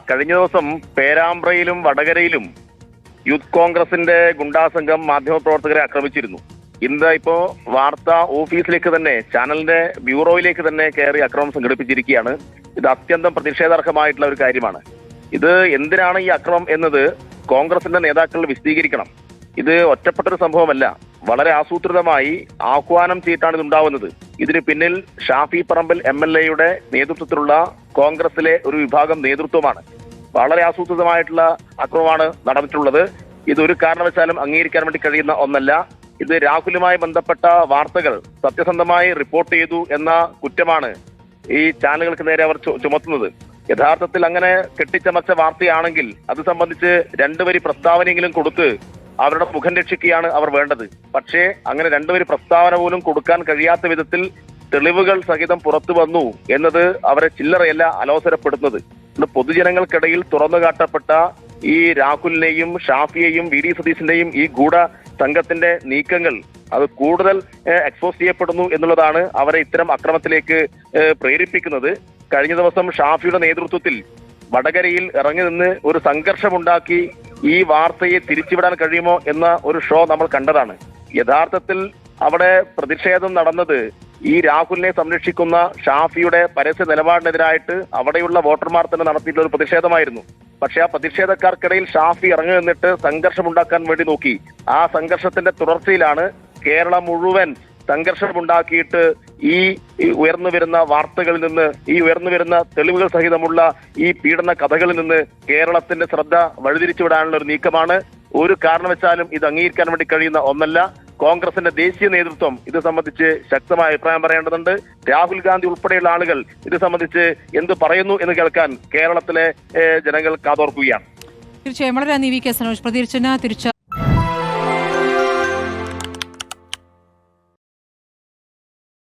കഴിഞ്ഞ ദിവസം പേരാമ്പ്രയിലും വടകരയിലും യൂത്ത് കോൺഗ്രസിന്റെ ഗുണ്ടാസംഘം മാധ്യമപ്രവർത്തകരെ ആക്രമിച്ചിരുന്നു. ഇന്ന് ഇപ്പോ വാർത്താ ഓഫീസിലേക്ക് തന്നെ, ചാനലിന്റെ ബ്യൂറോയിലേക്ക് തന്നെ കയറി അക്രമം സംഘടിപ്പിച്ചിരിക്കുകയാണ്. ഇത് അത്യന്തം പ്രതിഷേധാർഹമായിട്ടുള്ള ഒരു കാര്യമാണ്. ഇത് എന്തിനാണ് ഈ അക്രമം എന്നത് കോൺഗ്രസിന്റെ നേതാക്കൾ വിശദീകരിക്കണം. ഇത് ഒറ്റപ്പെട്ടൊരു സംഭവമല്ല, വളരെ ആസൂത്രിതമായി ആഹ്വാനം ചെയ്തിട്ടാണ് ഇതുണ്ടാവുന്നത്. ഇതിന് പിന്നിൽ ഷാഫി പറമ്പിൽ MLA-യുടെ നേതൃത്വത്തിലുള്ള കോൺഗ്രസിലെ ഒരു വിഭാഗം നേതൃത്വമാണ്. വളരെ ആസൂത്രിതമായിട്ടുള്ള അക്രമമാണ് നടന്നിട്ടുള്ളത്. ഇതൊരു കാരണവശാലും അംഗീകരിക്കാൻ വേണ്ടി കഴിയുന്ന ഒന്നല്ല. ഇത് രാഹുലുമായി ബന്ധപ്പെട്ട വാർത്തകൾ സത്യസന്ധമായി റിപ്പോർട്ട് ചെയ്തു എന്ന കുറ്റമാണ് ഈ ചാനലുകൾക്ക് നേരെ അവർ ചുമത്തുന്നത്. യഥാർത്ഥത്തിൽ അങ്ങനെ കെട്ടിച്ചമച്ച വാർത്തയാണെങ്കിൽ അത് സംബന്ധിച്ച് 2 വരി പ്രസ്താവനയെങ്കിലും കൊടുത്ത് അവരുടെ മുഖം രക്ഷിക്കുകയാണ് അവർ വേണ്ടത്. പക്ഷേ അങ്ങനെ 2 വരി പ്രസ്താവന പോലും കൊടുക്കാൻ കഴിയാത്ത വിധത്തിൽ തെളിവുകൾ സഹിതം പുറത്തു വന്നു എന്നത് അവരെ ചില്ലറയല്ല അലോസരപ്പെടുന്നത്. പൊതുജനങ്ങൾക്കിടയിൽ തുറന്നു കാട്ടപ്പെട്ട ഈ രാഹുലിനെയും ഷാഫിയെയും VD സതീശന്റെയും ഈ ഗൂഢ സംഘത്തിന്റെ നീക്കങ്ങൾ അത് കൂടുതൽ എക്സ്പോസ് ചെയ്യപ്പെടുന്നു എന്നുള്ളതാണ് അവരെ ഇത്തരം അക്രമത്തിലേക്ക് പ്രേരിപ്പിക്കുന്നത്. കഴിഞ്ഞ ദിവസം ഷാഫിയുടെ നേതൃത്വത്തിൽ വടകരയിൽ ഇറങ്ങി നിന്ന് ഒരു സംഘർഷമുണ്ടാക്കി ഈ വാർത്തയെ തിരിച്ചുവിടാൻ കഴിയുമോ എന്ന ഒരു ഷോ നമ്മൾ കണ്ടതാണ്. യഥാർത്ഥത്തിൽ അവിടെ പ്രതിഷേധം നടന്നത് ഈ രാഹുലിനെ സംരക്ഷിക്കുന്ന ഷാഫിയുടെ പരസ്യ നിലപാടിനെതിരായിട്ട് അവിടെയുള്ള വോട്ടർമാർ തന്നെ നടത്തിയിട്ടുള്ള ഒരു പ്രതിഷേധമായിരുന്നു. പക്ഷെ ആ പ്രതിഷേധക്കാർക്കിടയിൽ ഷാഫി ഇറങ്ങി നിന്നിട്ട് സംഘർഷമുണ്ടാക്കാൻ വേണ്ടി നോക്കി. ആ സംഘർഷത്തിന്റെ തുടർച്ചയിലാണ് കേരളം മുഴുവൻ സംഘർഷമുണ്ടാക്കിയിട്ട് ഈ ഉയർന്നു വരുന്ന വാർത്തകളിൽ നിന്ന്, ഈ ഉയർന്നു വരുന്ന തെളിവുകൾ സഹിതമുള്ള ഈ പീഡന കഥകളിൽ നിന്ന് കേരളത്തിന്റെ ശ്രദ്ധ വഴിതിരിച്ചുവിടാനുള്ള ഒരു നീക്കമാണ്. ഒരു കാരണവശാലും ഇത് അംഗീകരിക്കാൻ വേണ്ടി കഴിയുന്ന ഒന്നല്ല. കോൺഗ്രസിന്റെ ദേശീയ നേതൃത്വം ഇത് സംബന്ധിച്ച് ശക്തമായ അഭിപ്രായം പറയേണ്ടതുണ്ട്. രാഹുൽ ഗാന്ധി ഉൾപ്പെടെയുള്ള ആളുകൾ ഇത് സംബന്ധിച്ച് എന്ത് പറയുന്നു എന്ന് കേൾക്കാൻ കേരളത്തിലെ ജനങ്ങൾ കാതോർക്കുകയാണ്. തീർച്ചയായും വളരെ നന്ദി. വി കെ സനോജ് പ്രതികരിച്ചതിന്.